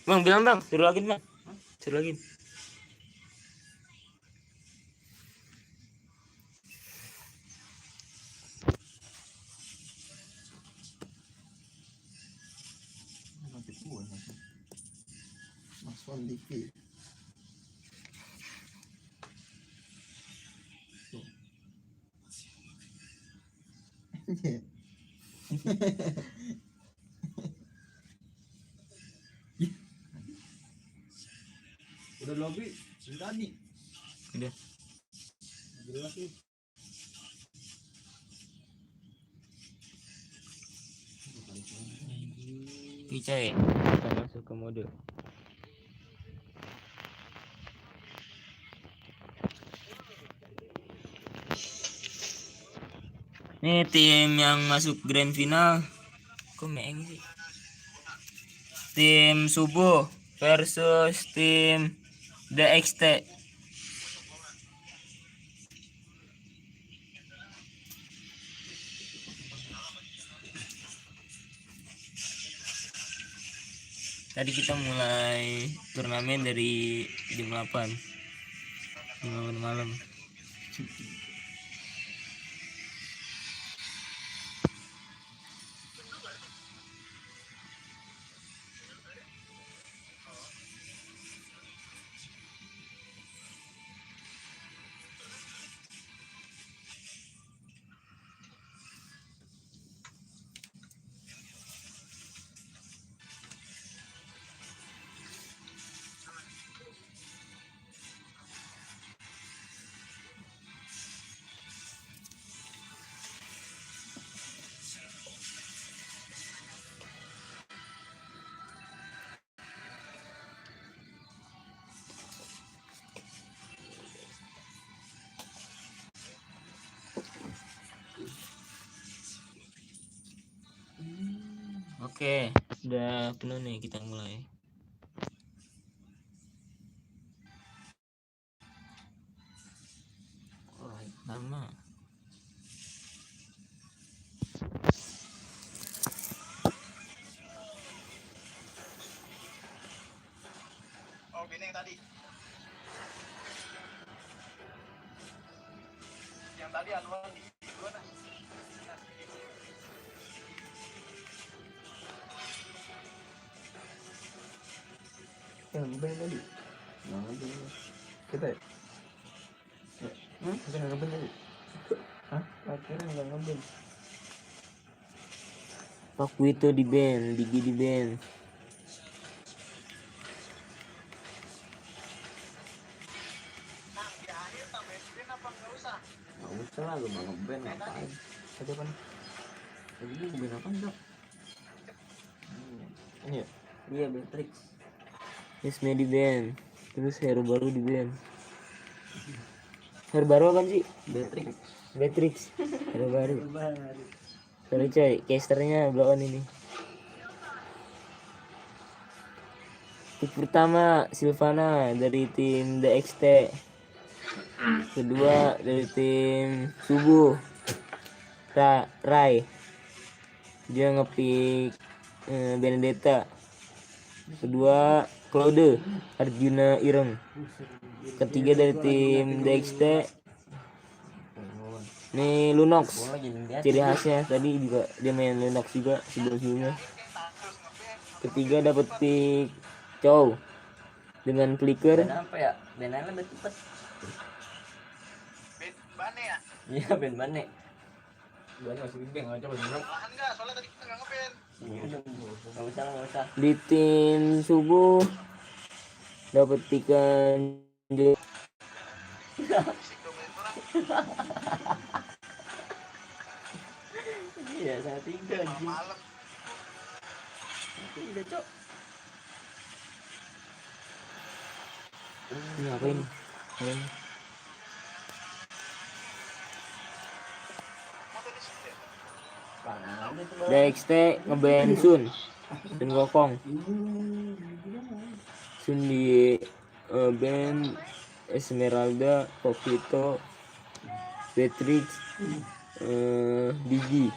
Bang, bilang bang, suruh lagi bang. Suruh lagi. Mas Wandiki. Udah lobby tadi. Udah. Jelas nih. Picai. Kita masuk ke mode. Nih tim yang masuk grand final. Kok meeng sih? Tim Subuh versus tim DXT. Tadi kita mulai turnamen dari jam 8 malam. Oke, udah penuh nih, kita mulai. Oh, lama. Oh, gini yang tadi. Yang tadi anuan di mana? Yang ngeband tadi. Nah, ngeband. Kita ya? Kita nggak ngeband tadi. Hah? Akhirnya nggak ngeband. Pak Wito di band, Digi di band. Nah, di akhir tambahin band apa nggak usah? Nggak usah lah, lu mau ngeband ngapain? Tadi apa nih? Tadi lu ngeband apa enggak? Ini ya? Iya, Matrix. Isme di band. Terus hero baru di band. Hero baru apa sih? Matrix. Matrix. Hero baru. Sorry coy, casternya blow on ini. Pick pertama Silvana dari tim DXT. Kedua dari tim Subuh, Rai. Dia ngepick Benedetta. Kedua Claude Arjuna Ireng. Ketiga dari tim DXT nih Lunox. Ciri khasnya tadi juga dia main Lunox juga sebelumnya. Ketiga dapat pick Chow dengan flicker. Band apa ya? Band apa lebih cepet? Band Bane ya? Iya, band Bane. Bane masih di band, coba beneran. Lahan nggak? Soalnya tadi kita nggak ngeband. Nggak usah. Di tim Subuh dapat pikan Iya, saya tiga anjing. Malam. Tiga, Cok. ini apa ini? DXT ngeband Sun dan Gokong. Sun di band Esmeralda, Popito, Beatrix, Digi.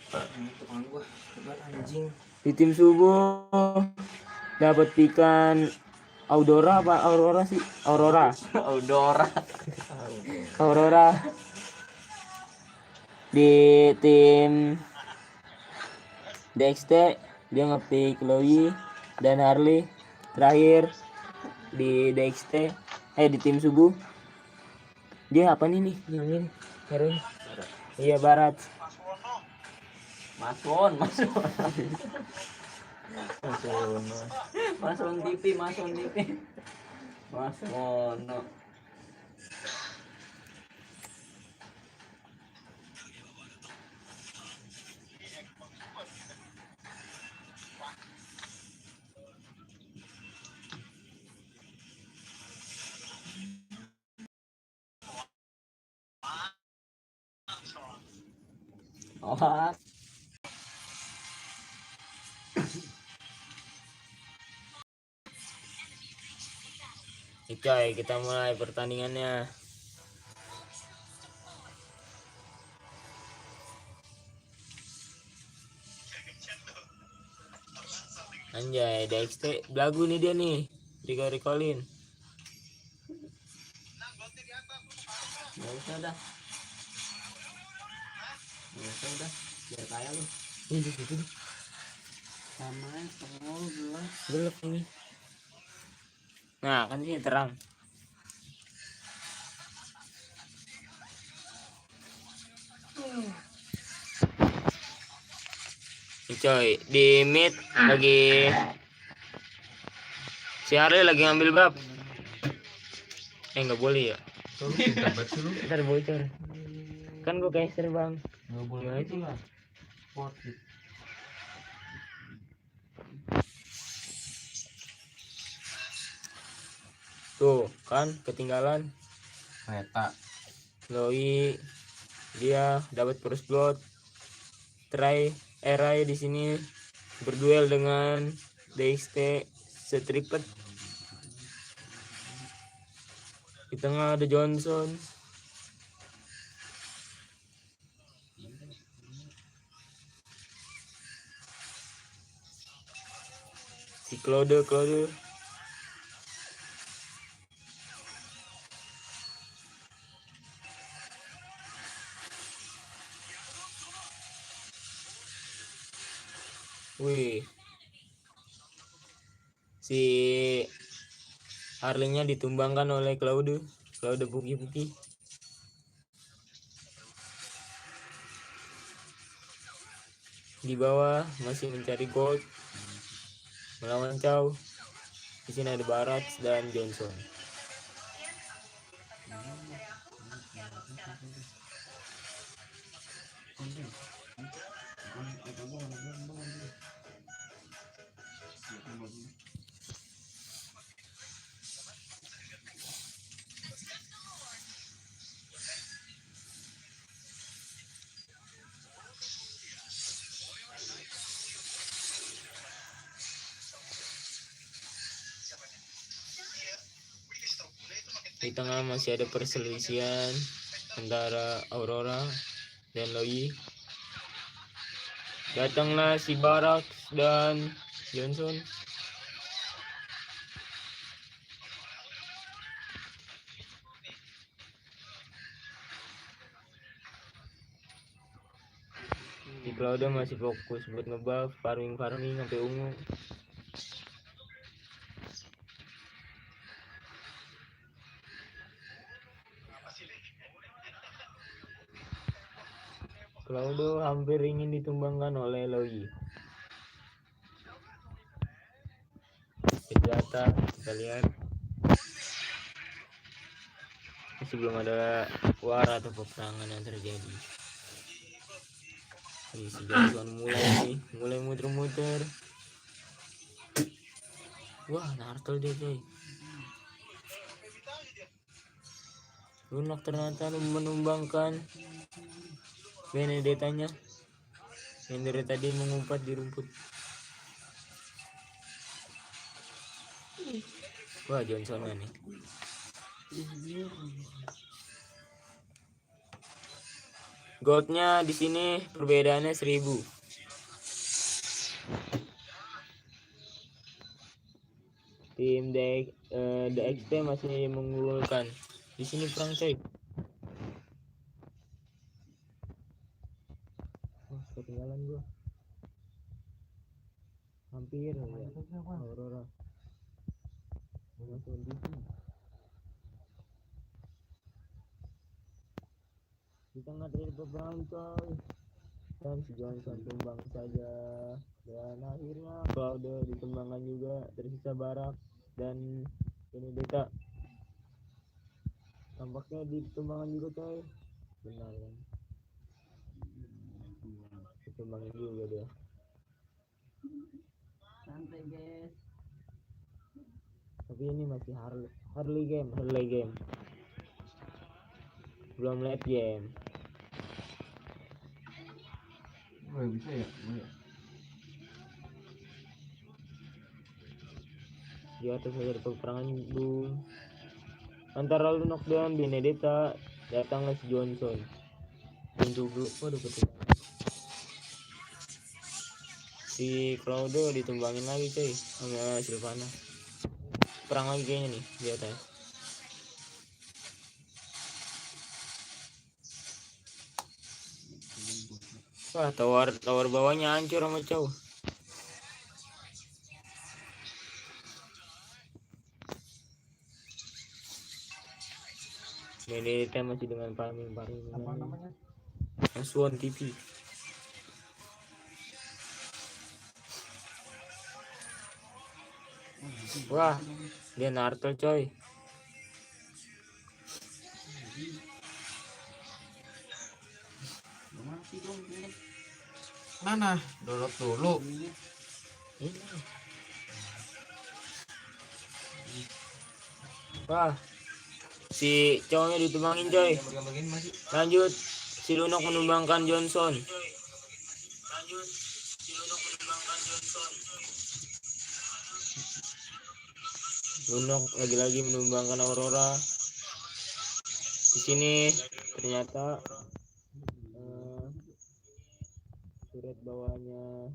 Teman gua, anjing. Di tim subuh dapat ikan Aurora apa Aurora sih? Aurora. Aurora. Aurora. Di tim DXT dia ngepick Loi dan Harley. Terakhir di DXT di tim subuh dia apa nih yang ini hero ini? Iya Barat. Mason. Mason. Mason TV. Mason. Oh, Coy, kita mulai pertandingannya. Anjay, DXT belagu nih dia nih. Recall-recallin. nggak usah dah. Biar kaya lu. Ini gitu. Sama semua gelap. Gelap ini. Nah, kan ini terang. Nih coy, di mid lagi si Harley lagi ngambil bab. Nggak boleh ya. Ntar bocor. Kan gue caster bang. Nggak boleh Gimana itu sih? lah. Sportif. Tuh kan ketinggalan. Kereta. Loi dia dapat first blood. Rai di sini berduel dengan DXT Striped. Di tengah ada Johnson. Si Claude. Wih. Si Harley-nya ditumbangkan oleh Claude putih. Di bawah masih mencari gold melawan Chow. Di sini ada Barat dan Johnson. Di tengah masih ada perselisihan antara Aurora dan Loi. Datanglah si Barak dan Johnson. Si Claude masih fokus buat ngebuff farming sampai ungu. Claude hampir ingin ditumbangkan oleh Loi. Data kita lihat masih belum ada war atau peperangan yang terjadi. Si Johnson mulai muter-muter. Wah, nartel dia coy. Lunak ternyata menumbangkan Benedetta-nya yang dari tadi mengumpat di rumput. Wah, Johnson nih. Goldnya di sini perbedaannya 1000. Tim DXT masih mengunggulkan. Di sini perang coy. Oh, ketinggalan gua. Hampir ya. Aurora. Langsung di sini. Di tengah dari peperangan coy. Dan si Johnson tumbang saja. Dan akhirnya Claude ditumbangkan juga. Tersisa Barak dan Benedetta. Tampaknya ditumbangkan juga coy. Benar kan? Ditumbangin juga dia. Santai guys. Tapi ini masih Harley game. Belum late game. Bisa ya? Di atas ada peperangan boom. Antara Lunok dan Benedetta datanglah si Johnson. Untuk waduh ketinggalan. Si Claude ditumbangin lagi coy sama Silvana. Perang lagi kayaknya nih di atas. Wah, tower bawahnya hancur sama cow. Benedetta masih dengan farming. Apa namanya? Swan TV. Wah, dia Naruto coy. Mati dong. Mana? Download dulu. Ini. Wah, si cowoknya ditumbangin coy. Bagian masih. Lanjut, si Lunok menumbangkan Johnson. Lunok lagi-lagi menumbangkan Aurora. Di sini ternyata turret bawahnya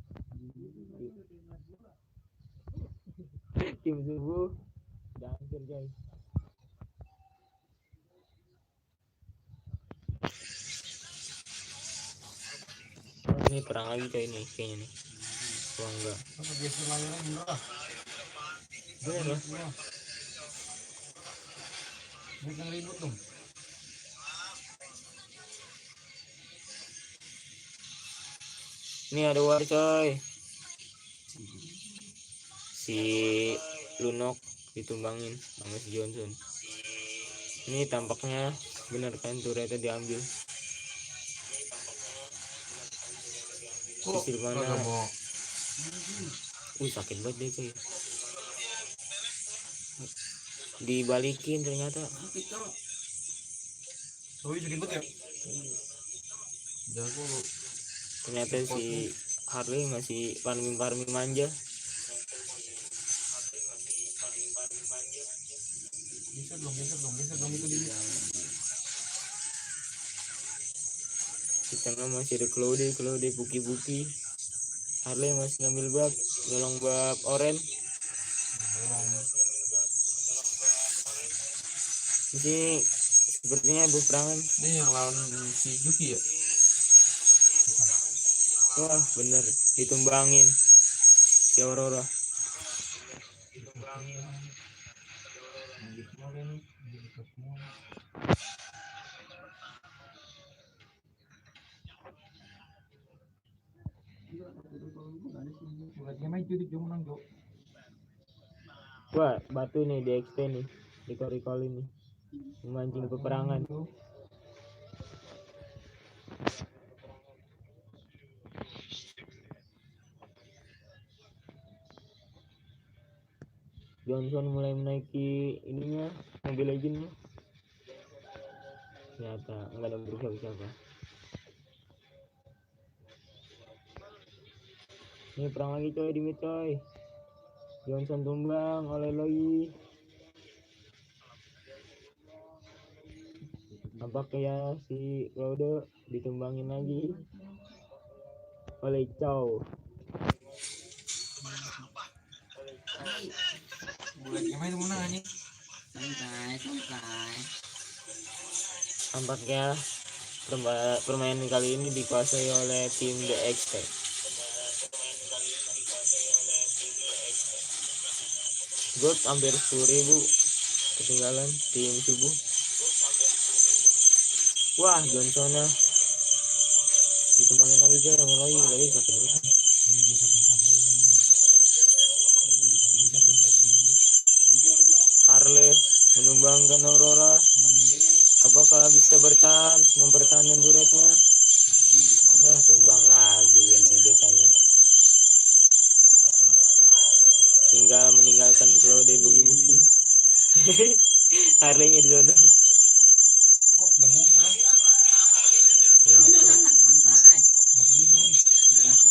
tim subuh udah hancur guys. Ini perang lagi coy ini kayaknya nih. Wah enggak. Apa biasa layarnya murah? Bener lah. Ini yang ribut dong. Ini ada war coy. Si Lunok ditumbangin sama si Johnson. Ini tampaknya benar kan turretnya diambil. Kok Silvana. kagak mau? Sakit banget deh coy. Dibalikin ternyata. Oh, itu ribut ya? Jago. Ternyata si Harley masih farming manja. Geser dong itu dia. Di tengah masih ada Claude buki. Harley masih ngambil bab, nyolong bab oren. Di sini sepertinya peperangan. Ini yang lawan si Yuki ya? Wah bener, ditumbangin si Aurora. Wah batu nih di XT nih, di recall ini memancing peperangan. Johnson mulai menaiki ininya Mobile Legends-nya. Ternyata nggak ada siapa. Ini perang lagi coy di mid coy. Johnson tumbang oleh Loi. Nampaknya ya si Claude ditumbangin lagi oleh Chow. Bulan gimana itu menang anjing? Santai. Tampaknya permainan kali ini dikuasai oleh tim DXT. Gold hampir 10.000 ketinggalan tim subuh. Wah, Johnsona ditumbangin lagi aja, lagi sakit banget. Harley menumbangkan Aurora. Apakah bisa bertahan mempertahankan duretnya? Nah, tumbang lagi Benedetta-nya. Tinggal meninggalkan Claude bukti-bukti. Harley-nya di sana. Kok dengung kan? Ya, Santai. mati dulu. Biasa.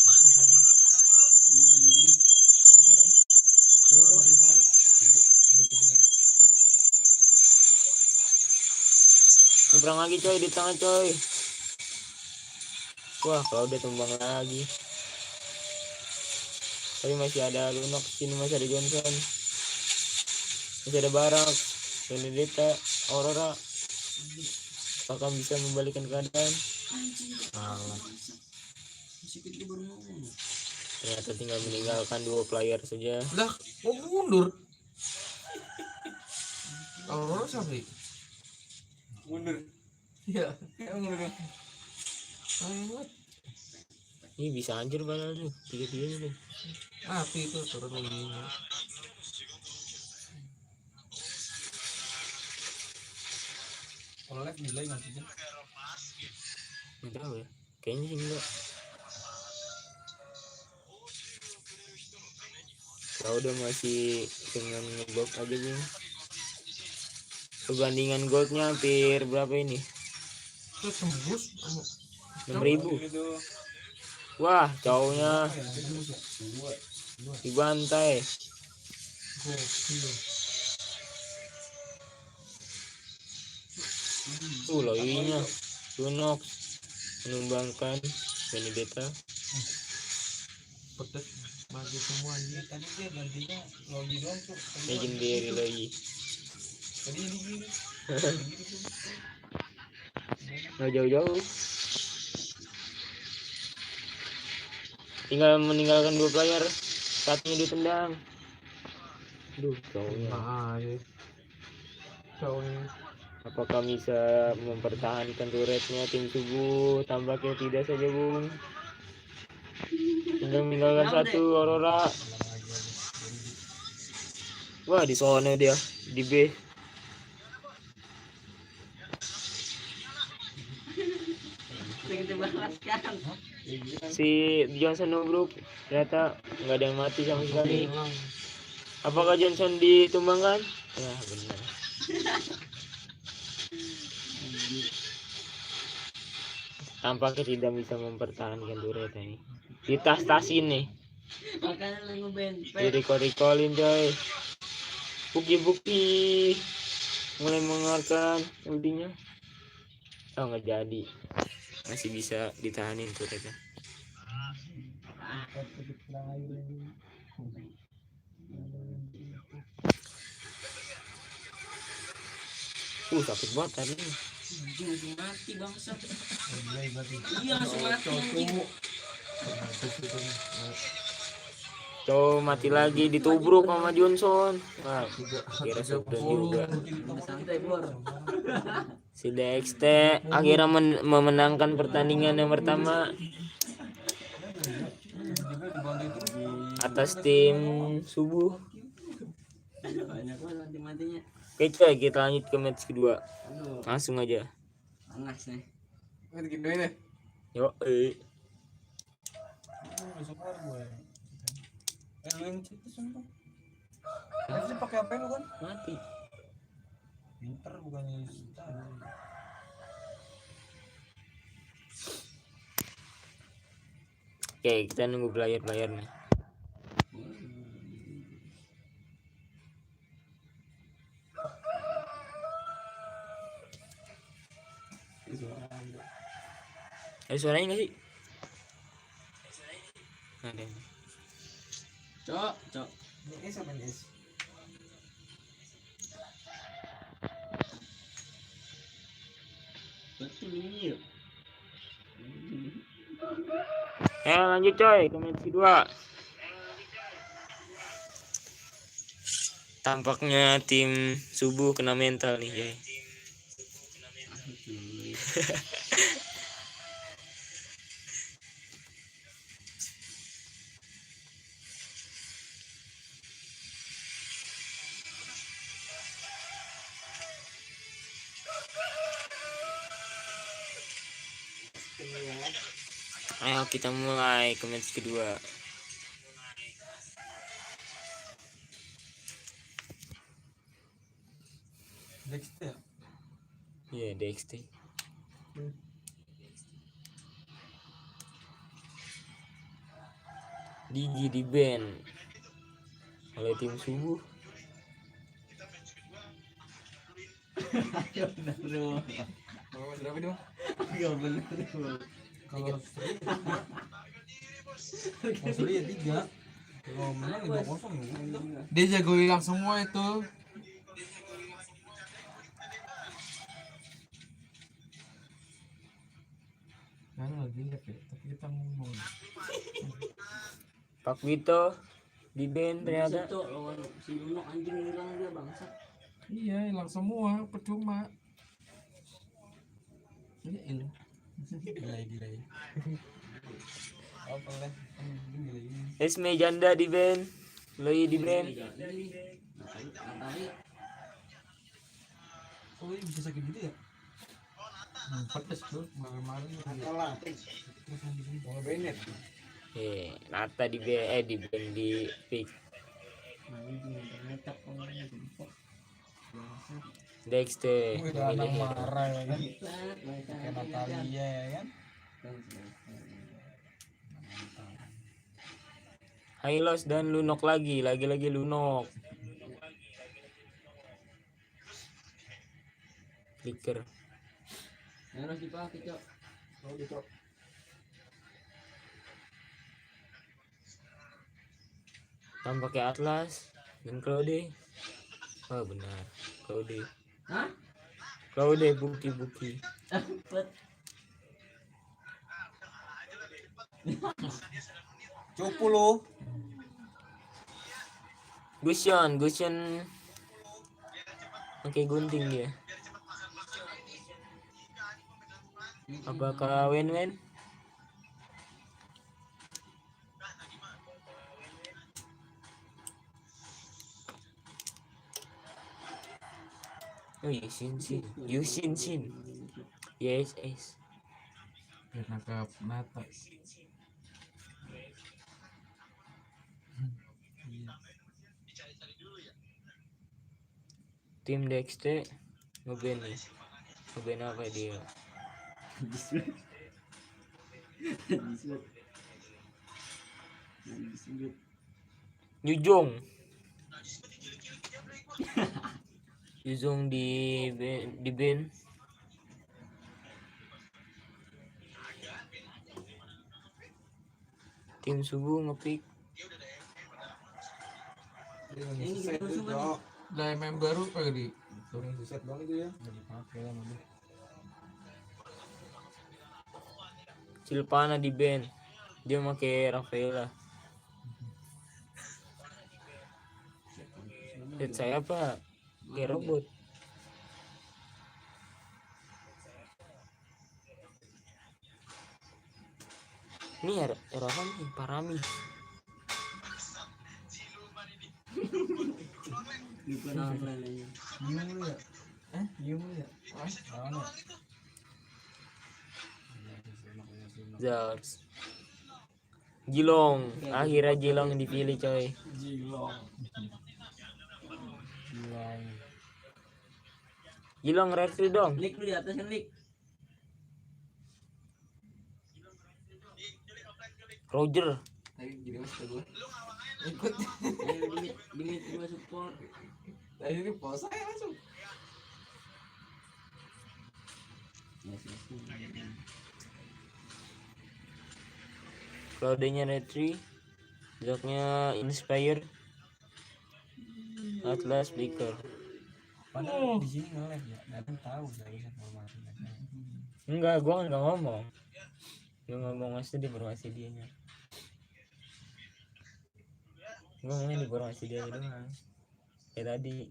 Mati sekarang. Iya anjing. Mati sekarang. Betul benar. Nyebrang lagi coy, di tengah coy. Wah, Claude tumbang lagi. Tapi masih ada Lunox, sini masih ada Johnson. Masih ada Barak, Benedetta, Aurora. Apakah bisa membalikkan keadaan? Salah. Sikit gue baru ngomong. Ternyata tinggal meninggalkan 2 player saja. Lah, kok mundur? Aurora siapa sih? Mundur. Iya, mundur. Ayo, Ini bisa anjir padahal tuh, 3-3 tuh. api itu turun lagi. Kalau live delay nggak sih? Nggak tahu ya, kayaknya sih enggak. Kalau udah masih dengan ngeblok aja bung. Perbandingan goldnya hampir berapa ini? Terus tembus 6.000. Wah, cowoknya dibantai. Loinya Lunox menumbangkan Benedetta. pedes maju semua ini. Tadi dia gantinya lagi doang tuh. Legendary lagi. Tadi ini gini. Nggak jauh-jauh. Tinggal meninggalkan 2 player. Satunya ditendang. Duh, cowoknya. Cowoknya. Apakah bisa mempertahankan turretnya tim subuh? Tampaknya tidak saja bung. Tinggal meninggalkan 1 Aurora. Wah, di sana dia di B. Kita bahas kan. Si Johnson nubruk, ternyata nggak ada yang mati sama sekali. Apakah Johnson ditumbangkan? Ya benar. Tampaknya tidak bisa mempertahankan turret ini. Ditas-tasin nih. Makanya lu ngeband. Di recall-recallin coy. Bukti-bukti mulai mengeluarkan ultinya. Oh nggak jadi. Masih bisa ditahanin turretnya. Sakit banget tadi. Anjing langsung mati bangsa. Iya langsung mati anjing. Cowok mati lagi ditubruk sama Johnson. Wah, kira sudah juga. Santai bor. Si DXT akhirnya memenangkan pertandingan yang pertama atas tim subuh. Banyak banget matinya. Oke coy, kita lanjut ke match kedua. Aduh, Langsung aja. panas nih. Gitu ini. Yo, Lu yang cerita sumpah. Harusnya pakai apa lu kan? mati. Pinter bukannya Oke, kita nunggu player nih. Ada suaranya nggak sih? Ada. Cok. Ini S apa ini S? Betul ini yuk. Lanjut coy ke match kedua. Tampaknya tim Subuh kena mental nih coy. Ayo kita mulai ke match kedua. Dexter. Iya, DXT. Digi di band oleh tim Subuh. Ya benar bro. Kalau masih berapa dong? Ya benar bro. Kalau Suri ya 3. Kalau menang ya 2-0 ya. Dia jago hilang semua itu. Kan lagi ya, tapi kita ngomong. Pak Wito di band ternyata. Cok lawan si Luno anjing hilang dia bangsa. Iya, hilang semua, percuma. Ini ini. Gilai. Apa lah? Esme Janda di band. Loi di band. Natali. Oh, ini bisa sakit gitu ya? Pedes tuh, kemarin kalah. Mau Bennett. Nata di band di band di pick. Dexter. Udah anak marah ya kan? Kayak Natalia ya kan? Hylos dan Lunok lagi Lunok. Flicker. Harus dipakai cok. Oh, gitu. Pakai Atlas dan Claude. Oh benar, Claude. Hah? Claude Buki. Dapat. Cupu lu. Gusion pakai gunting dia. Apakah Wen? Oh Yushin Shin. Yes. Biar nangkap Nata. Tim DXT ngeband nih. Ngeband apa dia? Yuzong di band. Tim Subuh ngepick. Ini kita semua. Udah MM baru kali. Turun set banget itu ya. Enggak dipakai lah mah. Silvana di band. Dia pakai Rafaela. Set saya apa? Kayak robot. Ini Rohan nih, Parami. Lupa nama brandnya. Gimana ya? Gimana ya? Mana? Zars. Jilong. Akhirnya Jilong yang dipilih coy. Jilong referee dong. Lik lu di atas kan Lik. Roger. Tadi gini mas gue. Ikut. Dimit gua support. Tadi ini pos saya langsung. Yes. Claude-nya retri. Zaknya inspire. Atlas Flicker. Padahal di sini nge-lag ya, datang tahu saya informasi. Enggak, gua kan nggak ngomong. Gua ngomong maksudnya di informasi dianya. Gua ngomongin di informasi dia doang. Kayak tadi.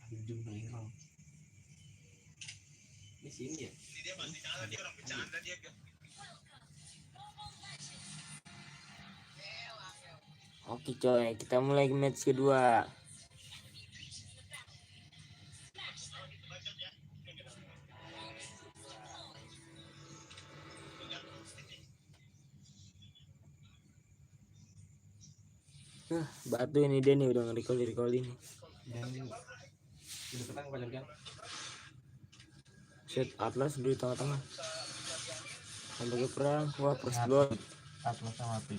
Ujung viral. Di sini ya. Oke coy, kita mulai match kedua. Batu ini dia nih udah nge-recall nih. Dan udah ketang banyak kan? Set Atlas di tengah-tengah. Sampai ke perang. Wah, first blood. Atlasnya mati.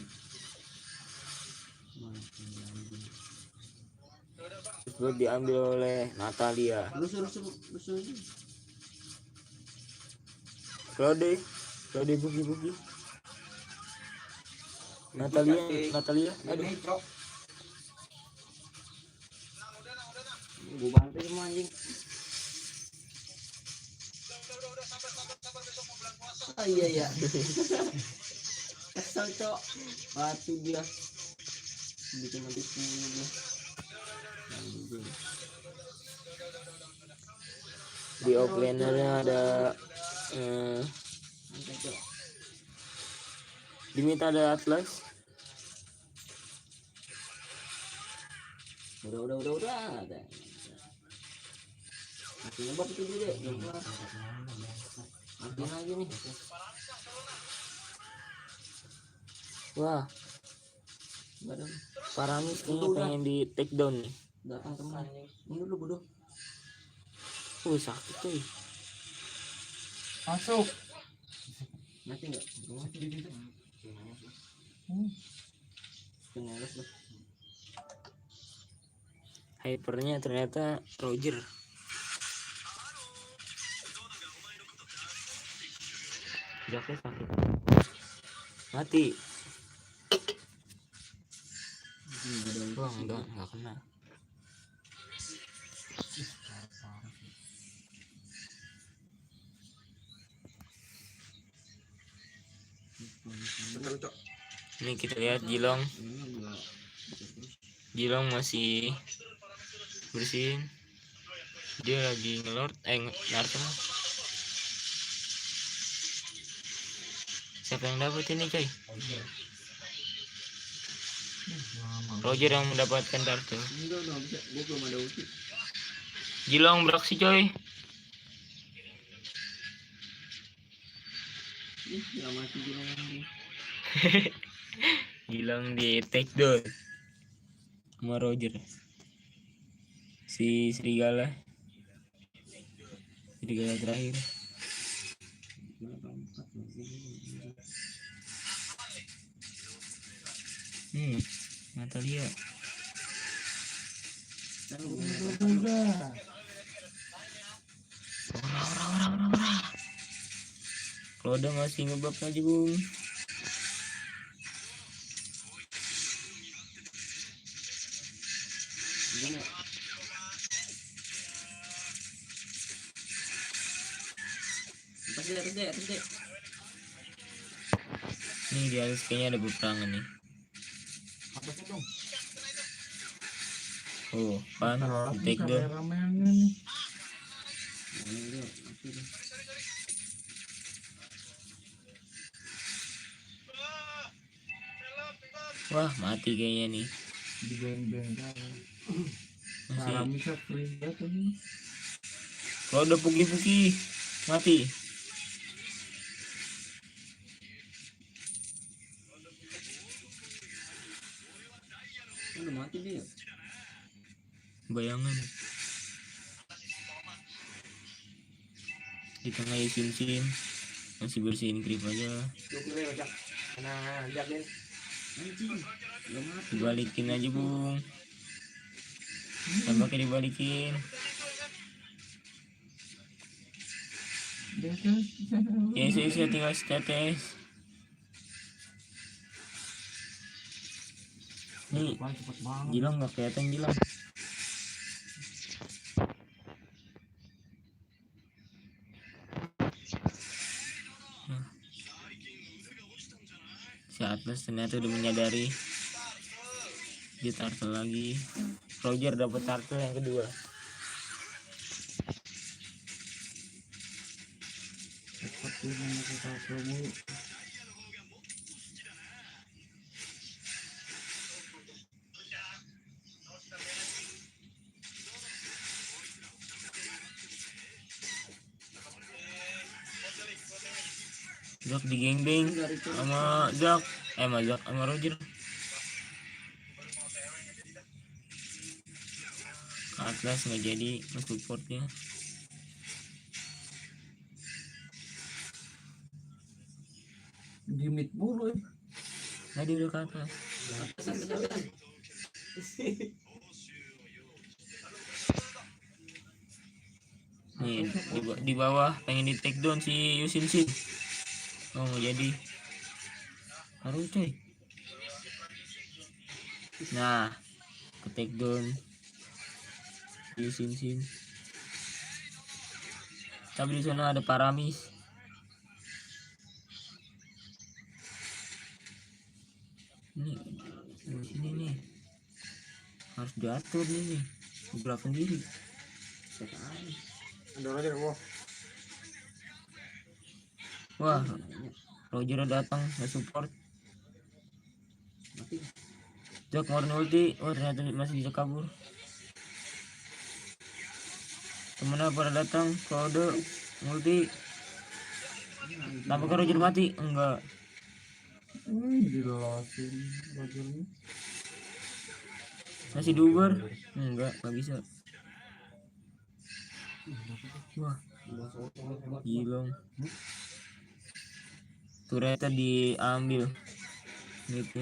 First blood diambil oleh Natalia. Rusuh. Claude buki. Natalia. Aduh. Gue bantai semua anjing. Oh iya. Kesel cok. Batu dia. Bikin mati semua dia. Di offlanernya ada diminta ada Atlas. Udah. Masih ngebab itu dia. Matiin lagi nih. Wah, Badan Paramis kayaknya pengen di take down nih. datang teman. Mundur lu bodoh. Sakit cuy. Masuk. Mati enggak? Mati di situ. Pengeles lah. Hypernya ternyata Roger. Jaknya sakit. Mati. Wah, enggak kena. Ini kita lihat Jilong masih bersihin. Dia lagi ngelord narkem. Siapa yang dapat ini coy? Roger yang mendapatkan kartu. Enggak bisa. Gua belum ada ulti. Jilong beraksi coy. Enggak mati juga lagi. Jilong di take down sama Roger. Si serigala terakhir. Natalia. Orang. Kalau udah masih ngebab aja bung. Atas deh. Nih di atas kayaknya ada peperangan nih. Apa sih dong? Pan di take down. Wah, mati kayaknya nih. Di beng-beng kan. Masih. Bisa free ya tuh. Kalau udah puki mati. Udah mati dia. Bayangan. Di tengah Sin masih bersihin creep aja. Dibalikin aja bung. Tampaknya dibalikin. Yes, tinggal status. Nih, Cepet banget. Gilang nggak kelihatan Gilang. Si Atlas ternyata udah menyadari dia turtle lagi. Roger dapat turtle yang kedua. Cepet ini kita coba. Zak di gangbang sama Zak, sama Zak sama Roger. Atlas nggak jadi supportnya. Di mid mulu. Nah dia udah ke atas. Nih di bawah pengen di take down si Yusin Shin. Oh nggak jadi. Harus coy. Nah ke take down Yusin Shin. Tapi di sana ada Paramis. Ini di sini nih harus diatur nih gerak sendiri. Ada aja wah. Wah Roger datang nggak support. Jack ngeluarin ulti. Oh ternyata masih bisa kabur. Temennya pada datang kode multi. Tampaknya Roger mati. Enggak. Jelasin Rogernya. Masih duber. Enggak bisa. Wah Gilong. Turretnya diambil. Gitu.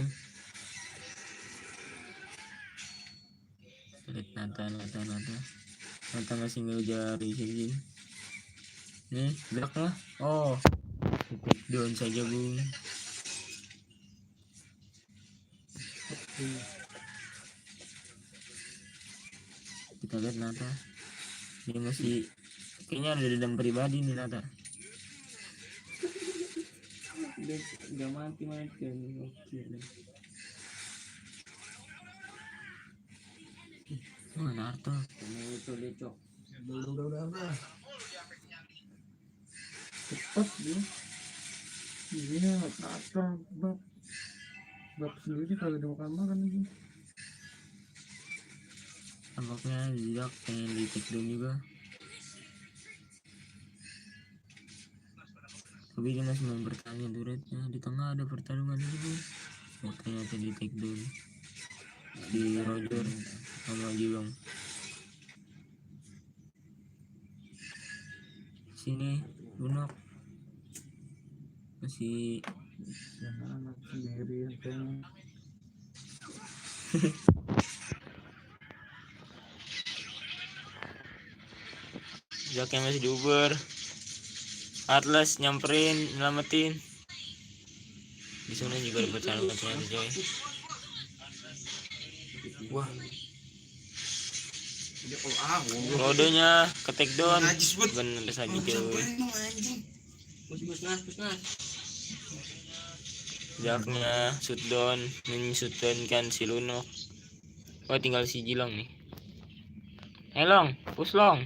Lihat Nata masih ngejar di sini. Nih belakangnya. Oh take down saja bung. Kita lihat Nata. Dia masih kayaknya ada dendam pribadi nih Nata. Udah mati kan. Oh Naruto. Itu lecok. Udah. Cepet dia. Iya, kacau bab sendiri kagak dimakan ini. Tampaknya Zak pengen di take down juga. Tapi dia masih mempertahankan turretnya. Di tengah ada pertarungan juga. Oh ternyata di take down di Roger sama Gilong. Sini Lunok masih Jangan sendiri yang Zak yang masih diuber. Atlas nyamperin nyelamatin. Di sana juga ada pertarungan ternyata coy. wah. Rodenya ke take down. Bener saja coy. Pusnas. Zaknya shoot down kan si Lunok. Wah tinggal si Gilong nih. Long, push long.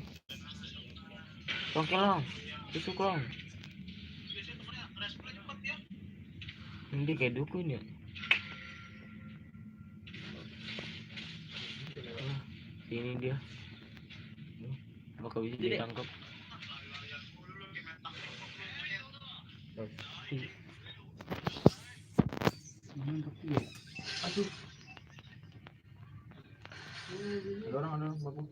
Long. Tusuk long. Ini kayak dukun ya. Ini dia. Apakah bisa ditangkap? Aduh. Ada orang bagus.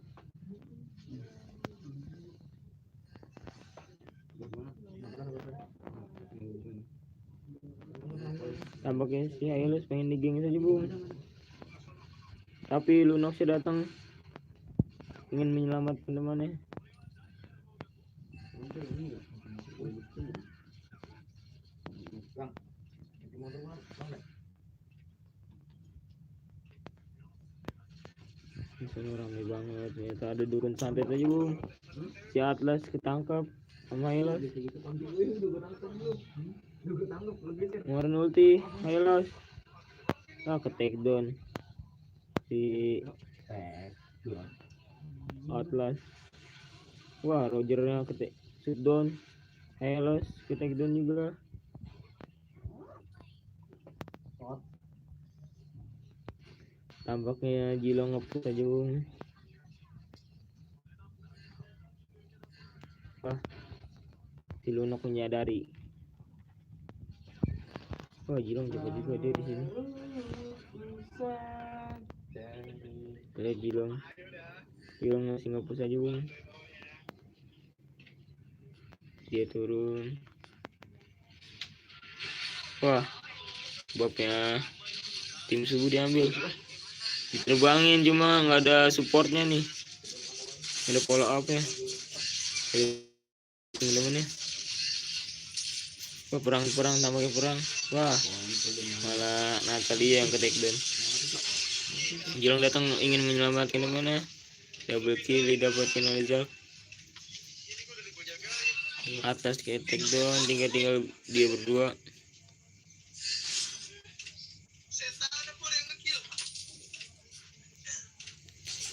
Tampaknya si Ailes pengen digeng saja bung. Tapi Lunox datang ingin menyelamatkan temannya. Di sana ramai banget. Ternyata ada dukun santet aja bung. Si Atlas ketangkap sama Helos. Ngeluarin ulti Helos. Ke take down si Atlas. Wah, Rogernya ke shoot down. Helos ke take down juga. Tampaknya Jilong ngepush aja bung. Si Lunok menyadari. Wah, Jilong jago juga dia di sini. Lihat Jilong masih ngepush aja bung. Dia turun. Wah, babnya tim subuh diambil. Diterbangin cuma nggak ada supportnya nih. Ada follow up ya. Temen-temennya. Wah, perang tampaknya perang. Wah, malah Natalia yang ke take down. Jilong datang ingin menyelamatkan temannya. Double kill didapatin oleh Zal. Atas ke take down, tinggal dia berdua.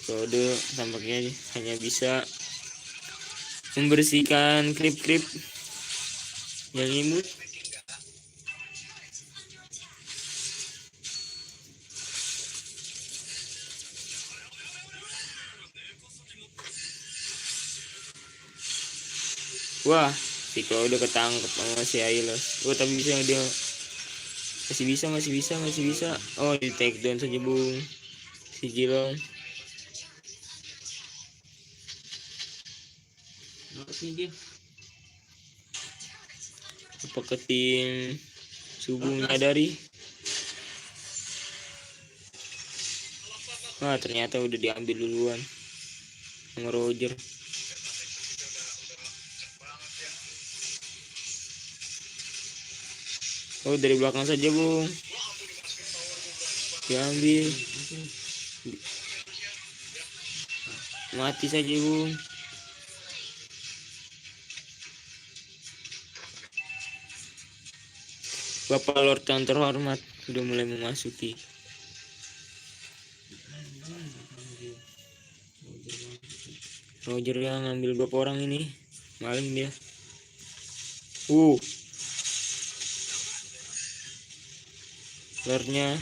Kode tampaknya hanya bisa membersihkan krip yang imut. Wah, si Claude udah ketangkep sama si Ailos. Oh, tapi bisa dia masih bisa. Oh, di take down saja bung si Jilong. Dia Apakah tim subuh menyadari? Wah, ternyata udah diambil duluan sama Roger. Oh, dari belakang saja bung, diambil. Mati saja bung. Bapak Lord yang terhormat sudah mulai memasuki. Roger yang ngambil beberapa orang ini, maling dia. Lordnya,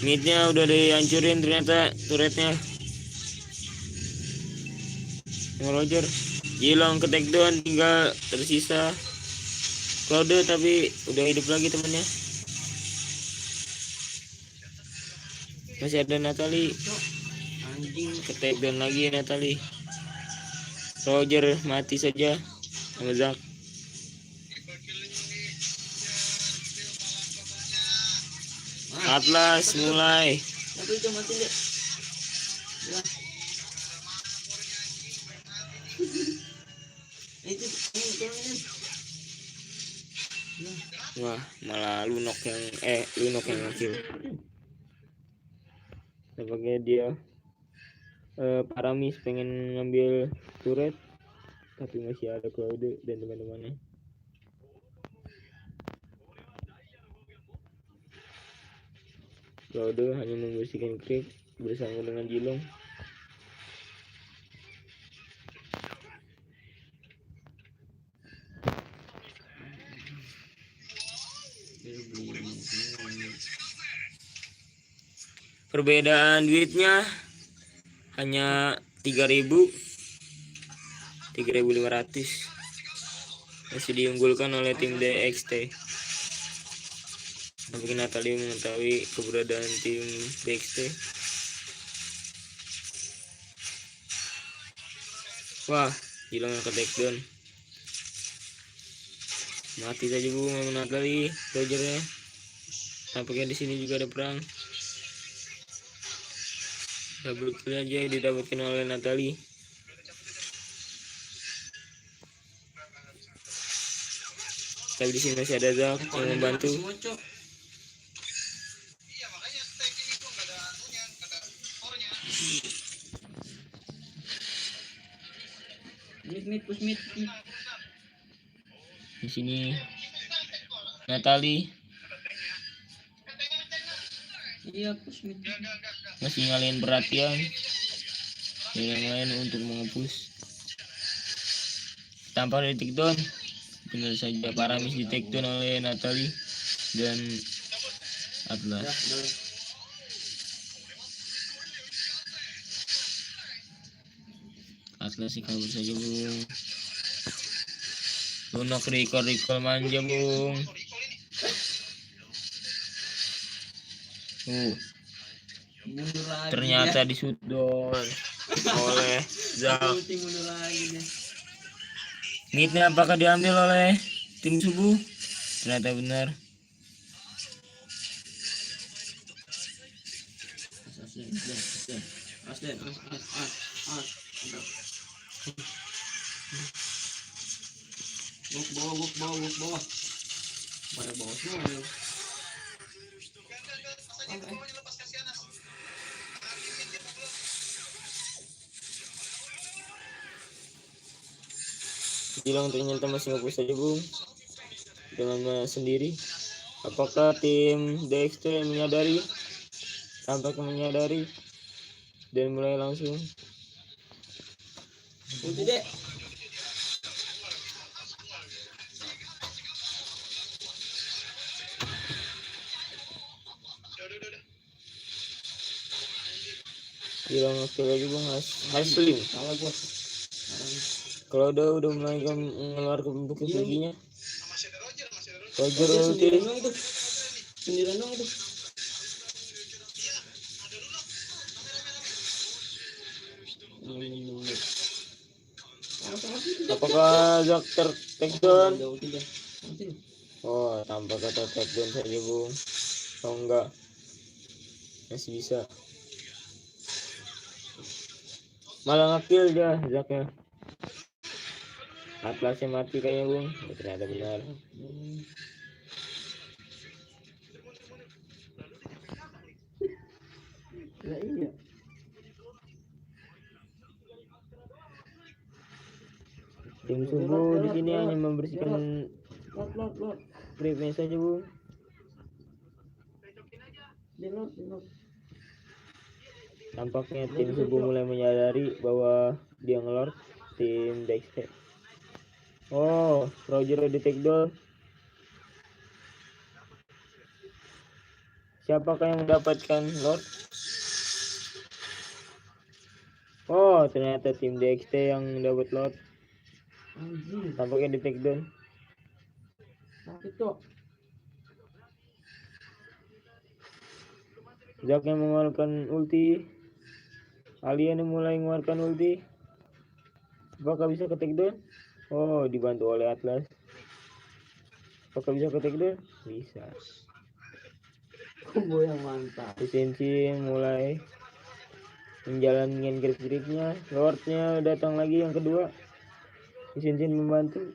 midnya udah dihancurin ternyata turretnya. Roger, Jilong ke take down, tinggal tersisa Claude tapi udah hidup lagi temennya. Masih ada Natalie. Anjing, ke take down lagi Natalie. Roger mati saja sama Zack. Atlas mulai. tapi itu mati deh. Itu Wah, malah Lunok yang ngekill. Tampaknya dia Paramis pengen ngambil turret, tapi masih ada Claude dan teman-temannya. Claude hanya membersihkan creep bersama dengan Jilong. Perbedaan duitnya hanya 3.500. Masih diunggulkan oleh tim DXT. Mungkin Natalie mengetahui keberadaan tim DXT. Wah, Jilong yang ke take down. Mati saja bu sama Natalie, Rogernya. Tampaknya di sini juga ada perang. Double kill aja didapatkan oleh Natalie. Tapi di sini masih ada Zack yang membantu. Mid push mid. Di sini Natali Iya push mid. masih ngalihin perhatian yang lain untuk mengepus. Tanpa di take down, benar saja Paramis di take down oleh Natali dan Atlas. Atlas sih kabur saja Bung. Lunak recall manja Bung. Mundur lagi. Ternyata di shoot down oleh Zal. Ulti mundur lagi deh. Midnya apakah diambil oleh tim subuh? Ternyata benar. Asden. Bawah. Pada bawah semua. Bilang ternyata masih ngepus saja Bung dengan sendiri. Apakah tim DXT menyadari? Tampaknya menyadari dan mulai langsung. Ulti deh. Bilang oke lagi Bung Haslim. Salah gua. Kalau udah mulai mengeluarkan bentuk giginya. Roger Sendirian ulti. dong itu. Sendirian dong itu. Apakah Zack take down? Ada ulti dah. Oh, tanpa kata take down saja Bung. Oh enggak, masih bisa. Malah nge-kill dia Zacknya. Atlasnya mati kayaknya Bung. Ternyata benar. Lah iya. Tim subuh di sini hanya membersihkan Lot. creepnya saja Bung. Lot. Tampaknya tim subuh mulai menyadari bahwa dia ngelord tim Dexter. Oh, Roger di take down. Siapakah yang mendapatkan lord? Oh, ternyata tim DXT yang dapat lord. Anjing. Tampaknya di take down. Sakit kok. Zack yang mengeluarkan ulti. Alien yang mulai mengeluarkan ulti. Apakah bisa ke take down? Oh, dibantu oleh Atlas. Apakah bisa ke take down? Bisa. Combo yang mantap. Lisensi mulai menjalankan grip-gripnya. Lordnya datang lagi yang kedua. Lisensi membantu.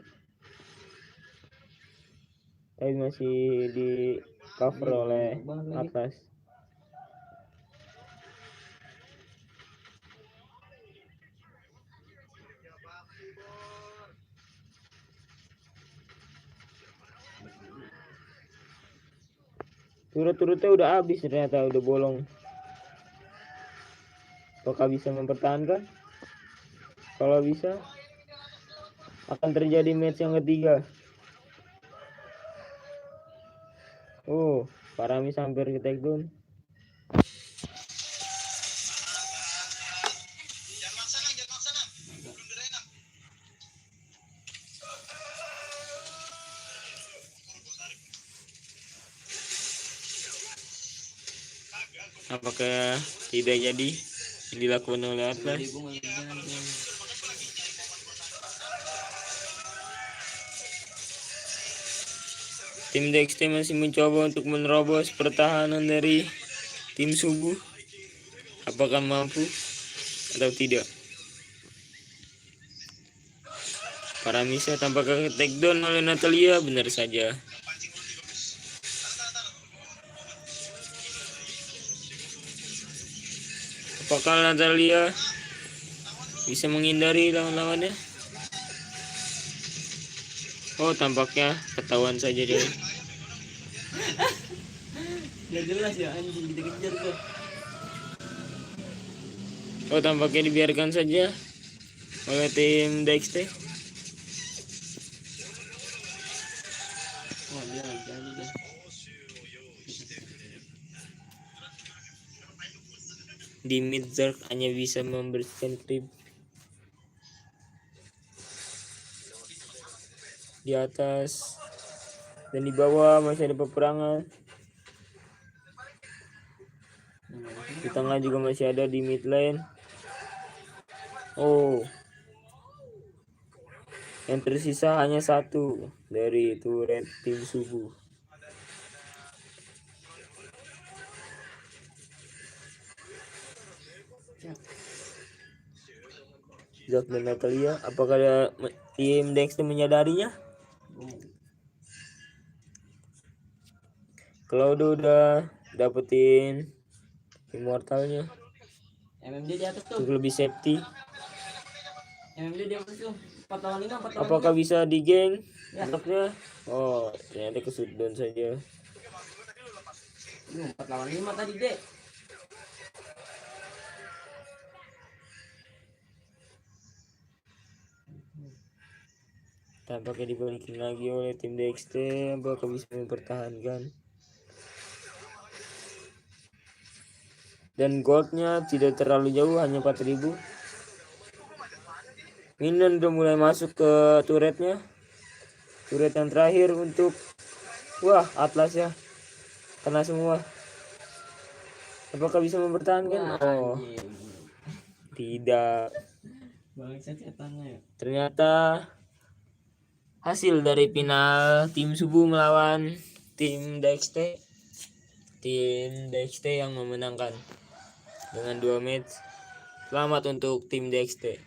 Tapi masih di cover oleh Atlas. Turut-turutnya udah habis, ternyata udah bolong. Apakah bisa mempertahankan? Kalau bisa, akan terjadi match yang ketiga. Oh, Paramis hampir ke take down. Apakah tidak jadi yang dilakukan oleh Atlas? Tim DXT masih mencoba untuk menerobos pertahanan dari tim subuh. Apakah mampu atau tidak? Paramisa tampaknya take down oleh Natalia, benar saja. Apakah Natalia bisa menghindari lawan-lawannya? Oh, tampaknya ketahuan saja dia. Gak jelas ya anjing dikejar tuh. Oh, tampaknya dibiarkan saja oleh tim DXT. Oh dia lagi jadi deh. Di mid Zerg hanya bisa membersihkan creep. Di atas dan di bawah masih ada peperangan. Di tengah juga masih ada di mid lane. Oh, yang tersisa hanya satu dari turret tim subuh. Zack dan Natalia, apakah tim DXT menyadarinya? Claudio udah dapetin immortalnya MMD di atas tuh. untuk lebih safety. MMD di atas tuh. 4 lawan 5, 4 lawan Apakah bisa di geng? Ya. Anaknya? Oh, ternyata ke shutdown saja. 4 lawan 5 tadi, Dek. Tampaknya dibalikin lagi oleh tim DXT. Apakah bisa mempertahankan? Dan goldnya tidak terlalu jauh, hanya 4000. Minion udah mulai masuk ke turretnya. Turret yang terakhir untuk Atlas ya. Kena semua. Apakah bisa mempertahankan? Oh, tidak. Bangsat setannya ya. Ternyata hasil dari final tim subuh melawan tim DXT. Tim DXT yang memenangkan dengan 2 match. Selamat untuk tim DXT.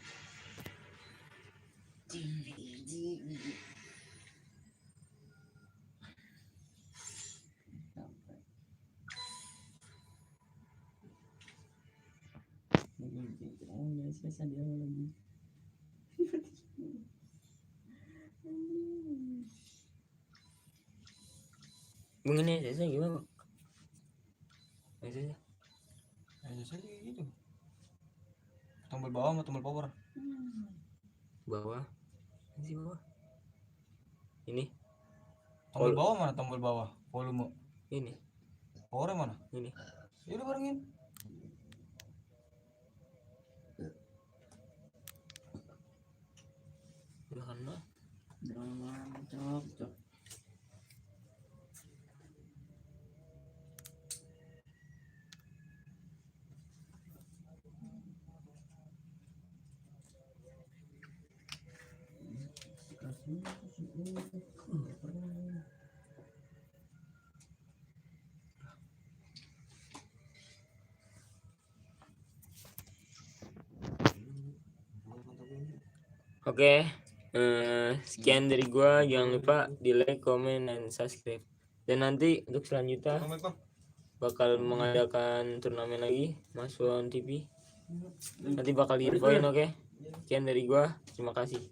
Selesai dia lagi. Mengenai saya gimana? Saya Aja saja kayak gitu. Tombol bawah sama tombol power. bawah. Ini bawah. Ini. Tombol bawah mana tombol bawah? Volume. Ini. Power mana? Ini. Ya udah barengin. Jangan mah. Jangan cok. Oke. Sekian dari gua. Jangan lupa di like, comment, dan subscribe. Dan nanti untuk selanjutnya bakal mengadakan turnamen lagi Mas Won TV. Nanti bakal diinfoin, oke. Sekian dari gua. Terima kasih.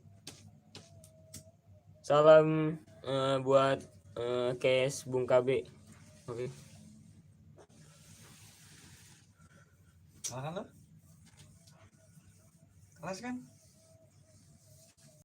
Salam buat Kes Bung KB. Oke. Kalah kan lo? Kelas kan?